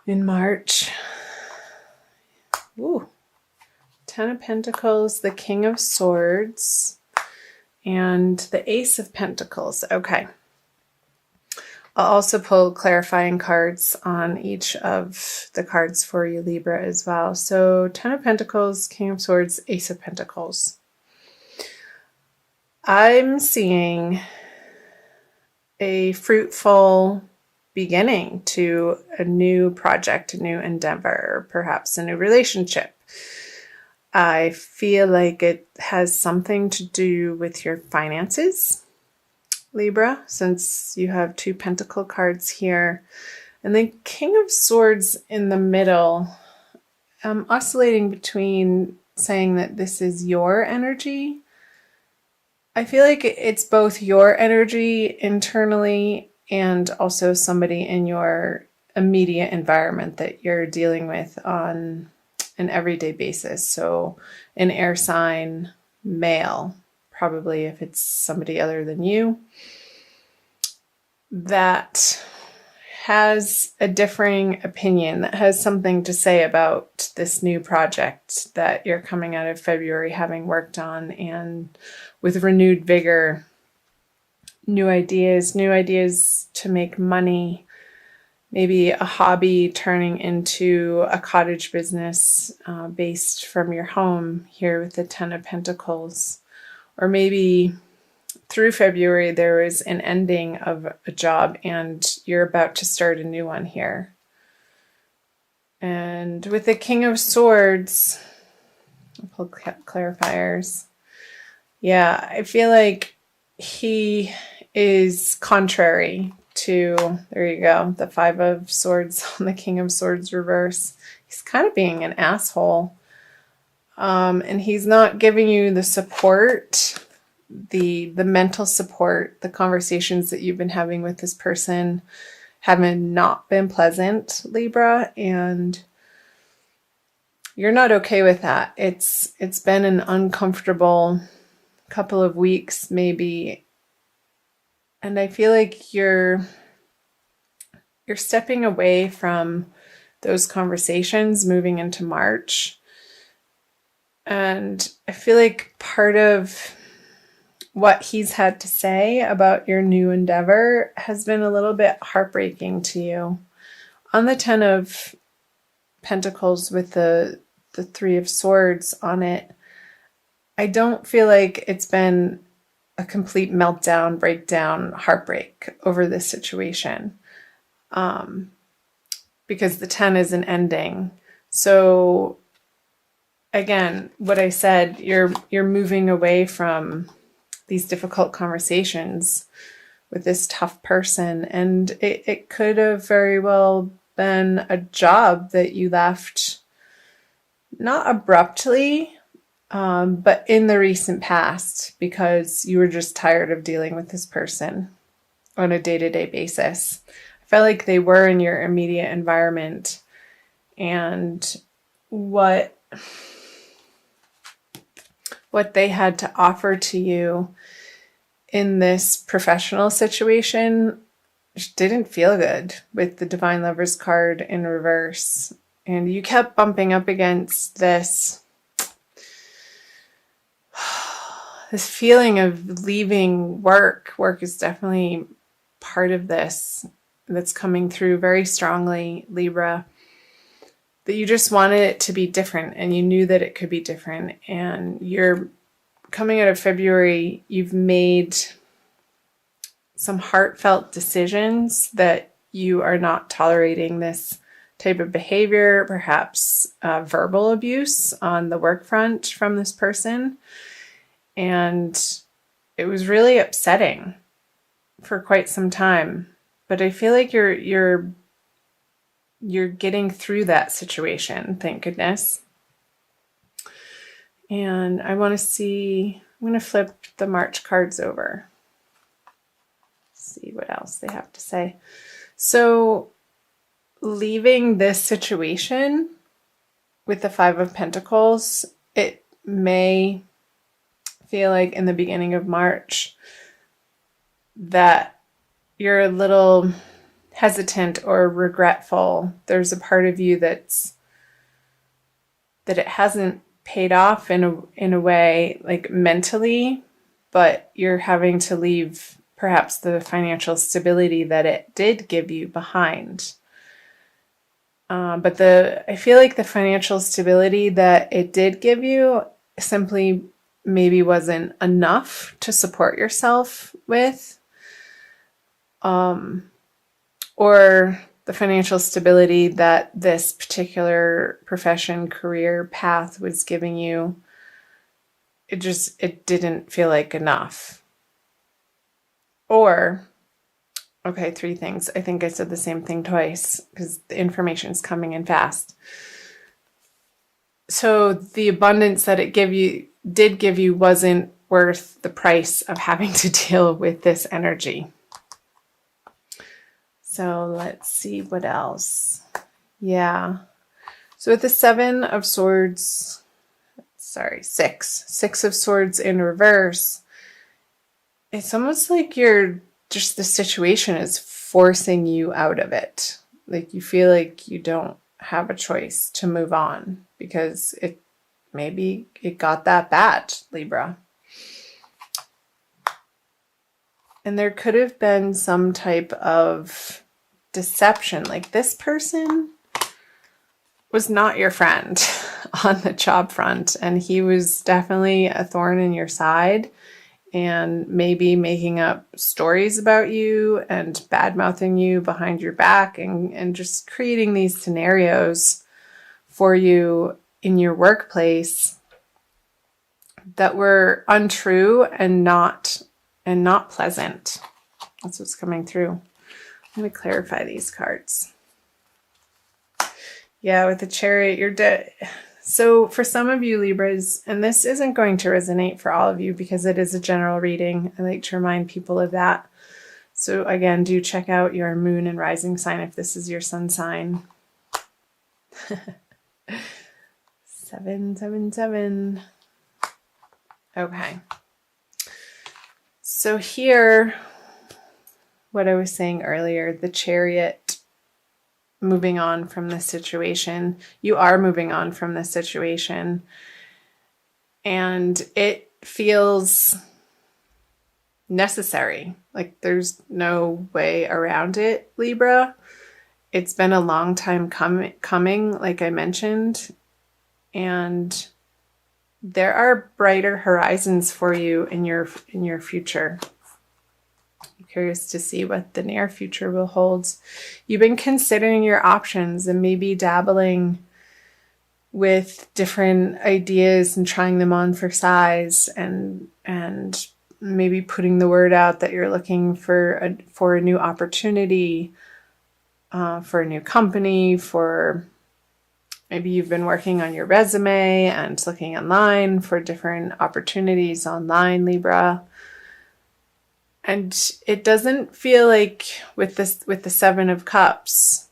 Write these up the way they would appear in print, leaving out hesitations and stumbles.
in March. Ooh, Ten of Pentacles, the King of Swords, and the Ace of Pentacles. Okay. I'll also pull clarifying cards on each of the cards for you, Libra, as well. So Ten of Pentacles, King of Swords, Ace of Pentacles. I'm seeing a fruitful beginning to a new project, a new endeavor, perhaps a new relationship. I feel like it has something to do with your finances, Libra, since you have two pentacle cards here. And then King of Swords in the middle. I'm oscillating between saying that this is your energy. I feel like it's both your energy internally and also somebody in your immediate environment that you're dealing with on an everyday basis. So an air sign, male, probably if it's somebody other than you, that has a differing opinion, that has something to say about this new project that you're coming out of February having worked on, and with renewed vigor, new ideas to make money, maybe a hobby turning into a cottage business based from your home here with the Ten of Pentacles. Or maybe through February, there was an ending of a job and you're about to start a new one here. And with the King of Swords, I'll pull clarifiers. Yeah, I feel like he is contrary to, there you go, the Five of Swords on the King of Swords reverse. He's kind of being an asshole. And he's not giving you the support, the mental support. The conversations that you've been having with this person haven't not been pleasant, Libra, and you're not okay with that. It's been an uncomfortable couple of weeks, maybe, and I feel like you're stepping away from those conversations moving into March. And I feel like part of what he's had to say about your new endeavor has been a little bit heartbreaking to you. On the Ten of Pentacles with the Three of Swords on it, I don't feel like it's been a complete meltdown, breakdown, heartbreak over this situation. Because the 10 is an ending. So again, what I said, you're moving away from these difficult conversations with this tough person, and it could have very well been a job that you left not abruptly, but in the recent past, because you were just tired of dealing with this person on a day-to-day basis. I felt like they were in your immediate environment, and what they had to offer to you in this professional situation didn't feel good, with the Divine Lovers card in reverse. And you kept bumping up against this feeling of leaving work. Work is definitely part of this that's coming through very strongly, Libra. That you just wanted it to be different, and you knew that it could be different. And you're coming out of February, you've made some heartfelt decisions that you are not tolerating this type of behavior, perhaps verbal abuse on the work front from this person. And it was really upsetting for quite some time. But I feel like you're getting through that situation, thank goodness. And I want to see, I'm going to flip the March cards over. See what else they have to say. So leaving this situation with the Five of Pentacles, it may feel like in the beginning of March that you're a little hesitant or regretful. There's a part of you that it hasn't paid off in a way, like mentally, but you're having to leave perhaps the financial stability that it did give you behind. But I feel like the financial stability that it did give you simply maybe wasn't enough to support yourself with. Or the financial stability that this particular profession, career path was giving you, it didn't feel like enough. Or, okay, 3 things. I think I said the same thing twice because the information is coming in fast. So the abundance that it did give you wasn't worth the price of having to deal with this energy. So let's see what else. Yeah. So with the 7 of Swords, Six of Swords in reverse, it's almost like the situation is forcing you out of it. Like you feel like you don't have a choice to move on because maybe it got that bad, Libra. And there could have been some type of deception. Like this person was not your friend on the job front, and he was definitely a thorn in your side and maybe making up stories about you and bad-mouthing you behind your back and just creating these scenarios for you in your workplace that were untrue and not pleasant. That's what's coming through. I'm going to clarify these cards. Yeah, with the Chariot, you're dead. So for some of you Libras, and this isn't going to resonate for all of you because it is a general reading. I like to remind people of that. So again, do check out your moon and rising sign if this is your sun sign. 777. Okay. So here, what I was saying earlier, the Chariot moving on from this situation. You are moving on from this situation. And it feels necessary. Like there's no way around it, Libra. It's been a long time coming, like I mentioned. And there are brighter horizons for you in your future. I'm curious to see what the near future will hold. You've been considering your options and maybe dabbling with different ideas and trying them on for size and maybe putting the word out that you're looking for a new opportunity, for a new company, for maybe you've been working on your resume and looking online for different opportunities online, Libra. And it doesn't feel like with the 7 of Cups,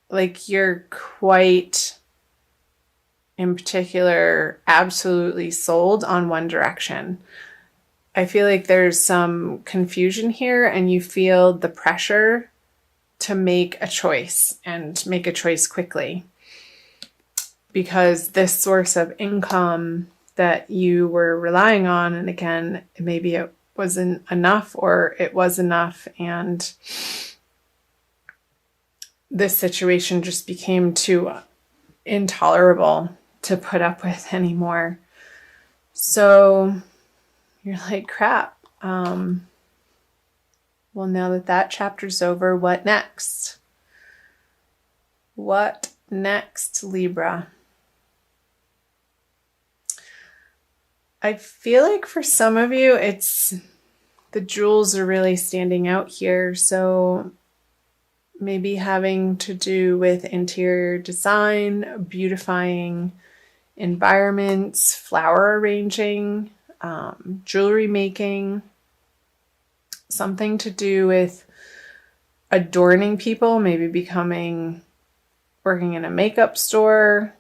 like you're quite, in particular, absolutely sold on one direction. I feel like there's some confusion here and you feel the pressure to make a choice and make a choice quickly. Because this source of income that you were relying on, and again, maybe it wasn't enough or it was enough, and this situation just became too intolerable to put up with anymore. So you're like, crap. Well, now that chapter's over, what next? What next, Libra? I feel like for some of you, the jewels are really standing out here. So maybe having to do with interior design, beautifying environments, flower arranging, jewelry making, something to do with adorning people, maybe working in a makeup store,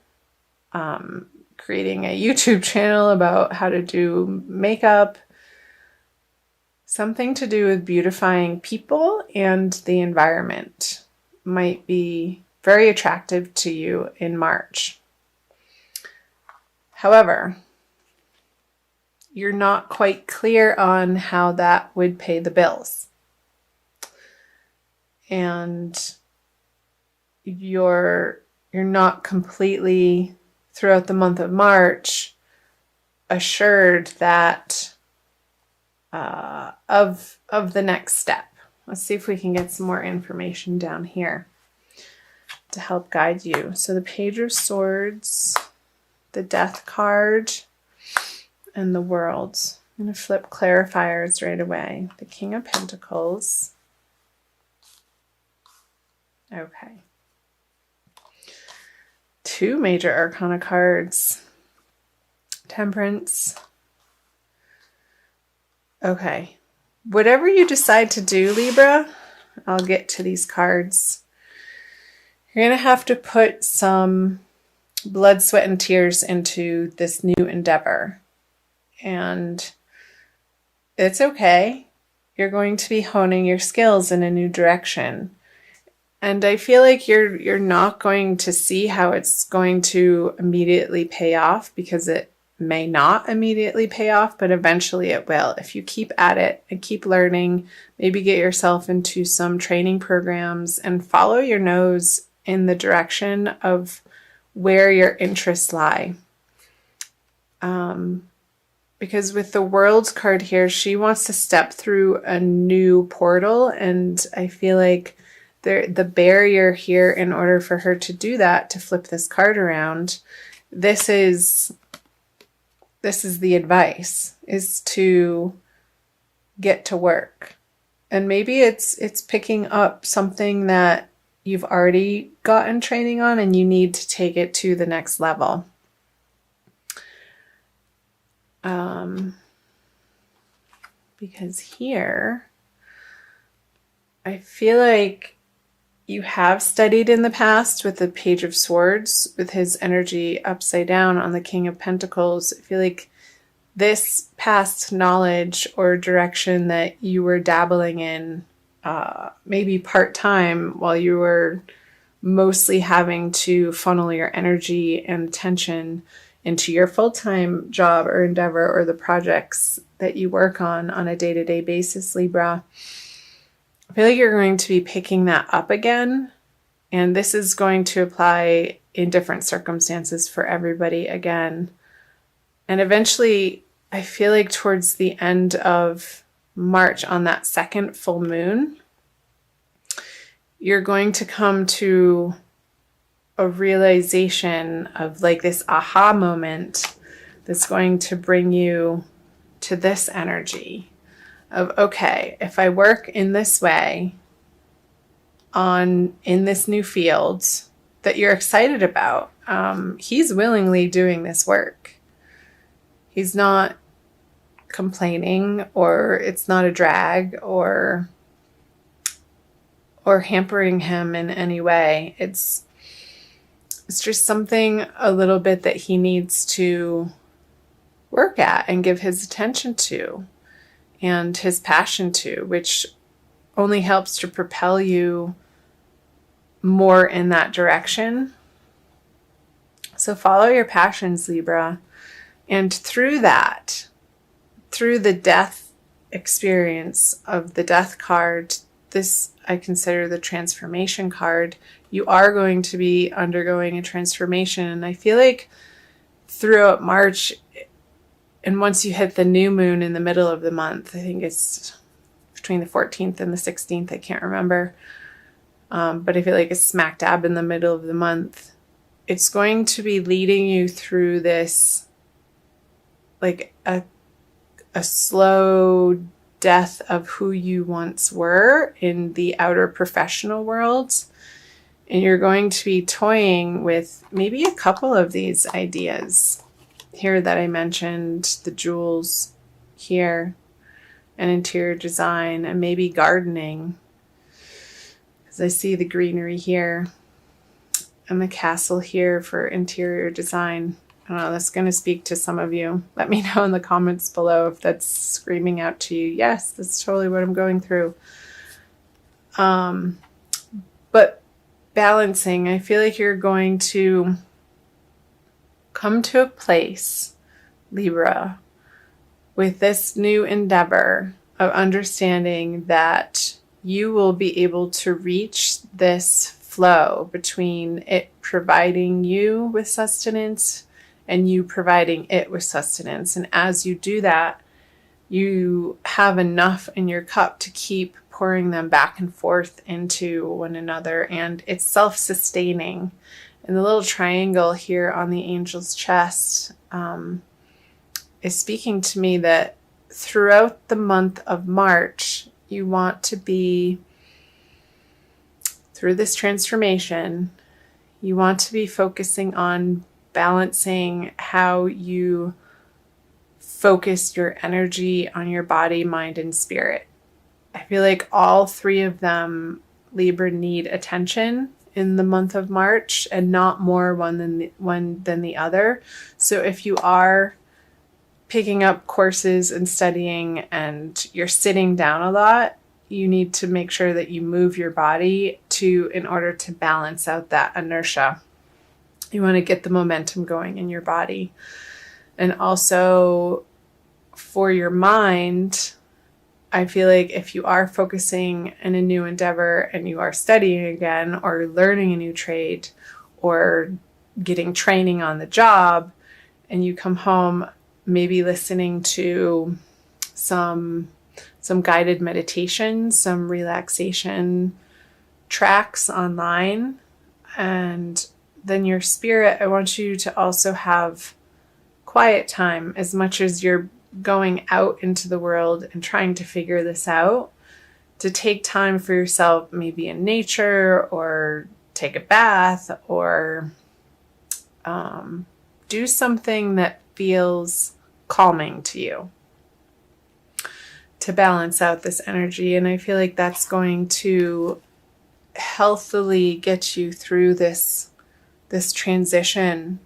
creating a YouTube channel about how to do makeup, Something to do with beautifying people and the environment might be very attractive to you in March. However, you're not quite clear on how that would pay the bills. And you're not completely, throughout the month of March, assured that of the next step. Let's see if we can get some more information down here to help guide you. So the Page of Swords, the Death card, and the World. I'm going to flip clarifiers right away. The King of Pentacles. Okay. 2 major arcana cards. Temperance. Okay. Whatever you decide to do, Libra, I'll get to these cards. You're going to have to put some blood, sweat, and tears into this new endeavor. And it's okay. You're going to be honing your skills in a new direction. And I feel like you're not going to see how it's going to immediately pay off, because it may not immediately pay off, but eventually it will. If you keep at it and keep learning, maybe get yourself into some training programs and follow your nose in the direction of where your interests lie. Because with the World card here, she wants to step through a new portal, and I feel like the barrier here, in order for her to do that, to flip this card around, this is the advice, is to get to work. And maybe it's picking up something that you've already gotten training on and you need to take it to the next level. Because here, I feel like you have studied in the past with the Page of Swords, with his energy upside down on the King of Pentacles. I feel like this past knowledge or direction that you were dabbling in, maybe part-time, while you were mostly having to funnel your energy and attention into your full-time job or endeavor or the projects that you work on a day-to-day basis, Libra. I feel like you're going to be picking that up again, and this is going to apply in different circumstances for everybody again. And eventually, I feel like towards the end of March, on that second full moon, you're going to come to a realization of like this aha moment that's going to bring you to this energy of, okay, if I work in this way in this new field that you're excited about, he's willingly doing this work. He's not complaining, or it's not a drag or hampering him in any way. It's just something a little bit that he needs to work at and give his attention to and his passion to, which only helps to propel you more in that direction. So follow your passions, Libra. And through that, through the death experience of the Death card, this I consider the transformation card. You are going to be undergoing a transformation. And I feel like throughout March, and once you hit the new moon in the middle of the month, I think it's between the 14th and the 16th, I can't remember. But I feel like it's smack dab in the middle of the month. It's going to be leading you through this, like a slow death of who you once were in the outer professional world. And you're going to be toying with maybe a couple of these ideas here that I mentioned, the jewels here, and interior design, and maybe gardening, because I see the greenery here and the castle here for interior design. don't know, that's going to speak to some of you. Let me know in the comments below if that's screaming out to you. Yes, that's totally what I'm going through. But balancing, I feel like you're going to come to a place, Libra, with this new endeavor of understanding that you will be able to reach this flow between it providing you with sustenance and you providing it with sustenance. And as you do that, you have enough in your cup to keep pouring them back and forth into one another, and it's self-sustaining. And the little triangle here on the angel's chest is speaking to me that throughout the month of March, you want to be, through this transformation, you want to be focusing on balancing how you focus your energy on your body, mind, and spirit. I feel like all three of them, Libra, need attention in the month of March, and not more one than the other. So if you are picking up courses and studying and you're sitting down a lot, you need to make sure that you move your body in order to balance out that inertia. You want to get the momentum going in your body. And also for your mind, I feel like if you are focusing in a new endeavor and you are studying again or learning a new trade or getting training on the job, and you come home, maybe listening to some guided meditation, some relaxation tracks online, and then your spirit, I want you to also have quiet time as much as you're going out into the world and trying to figure this out, to take time for yourself, maybe in nature, or take a bath, or do something that feels calming to you to balance out this energy. And I feel like that's going to healthily get you through this transition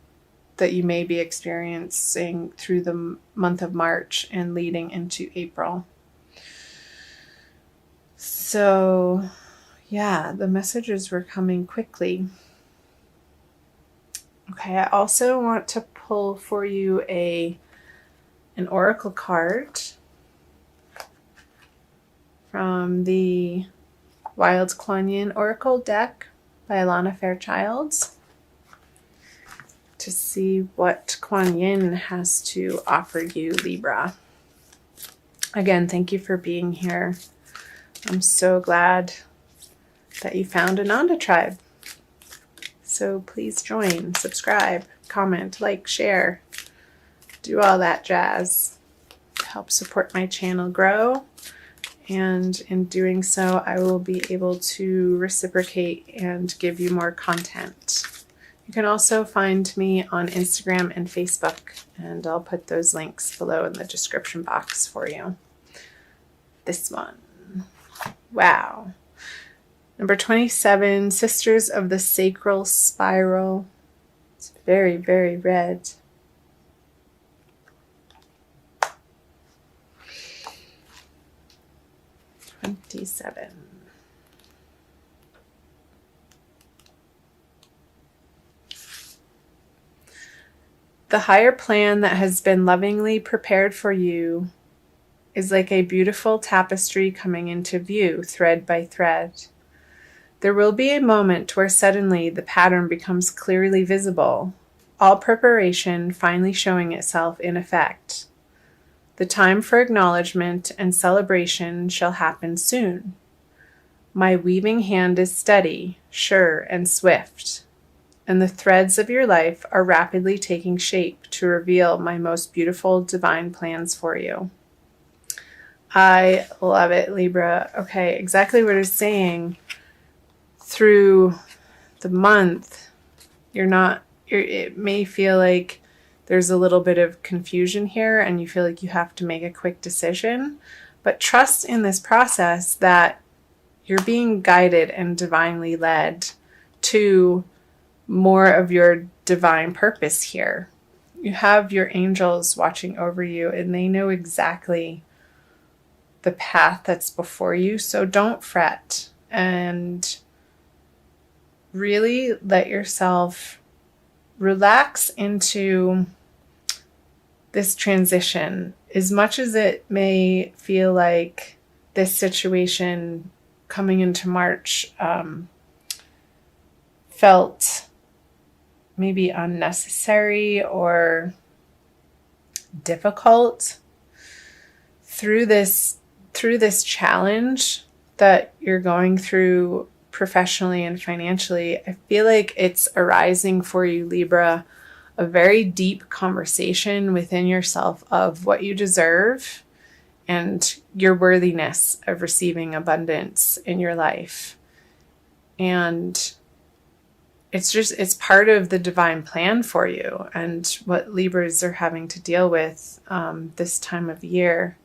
that you may be experiencing through the month of March and leading into April. So, yeah, the messages were coming quickly. Okay, I also want to pull for you an oracle card from the Wild Kuan Yin Oracle deck by Alana Fairchild, to see what Kuan Yin has to offer you, Libra. Again, thank you for being here. I'm so glad that you found Ananda Tribe. So please join, subscribe, comment, like, share, do all that jazz to help support my channel grow. And in doing so, I will be able to reciprocate and give you more content. You can also find me on Instagram and Facebook, and I'll put those links below in the description box for you. This one. Wow. Number 27, Sisters of the Sacral Spiral. It's very, very red. The higher plan that has been lovingly prepared for you is like a beautiful tapestry coming into view, thread by thread. There will be a moment where suddenly the pattern becomes clearly visible, all preparation finally showing itself in effect. The time for acknowledgement and celebration shall happen soon. My weaving hand is steady, sure, and swift, and the threads of your life are rapidly taking shape to reveal my most beautiful divine plans for you. I love it, Libra. Okay, exactly what it's saying. Through the month, it may feel like there's a little bit of confusion here and you feel like you have to make a quick decision, but trust in this process that you're being guided and divinely led to more of your divine purpose here. you have your angels watching over you, and they know exactly the path that's before you. So don't fret, and really let yourself relax into this transition. As much as it may feel like this situation coming into March felt maybe unnecessary or difficult, through this challenge that you're going through professionally and financially, I feel like it's arising for you, Libra, a very deep conversation within yourself of what you deserve and your worthiness of receiving abundance in your life. And it's part of the divine plan for you and what Libras are having to deal with this time of year.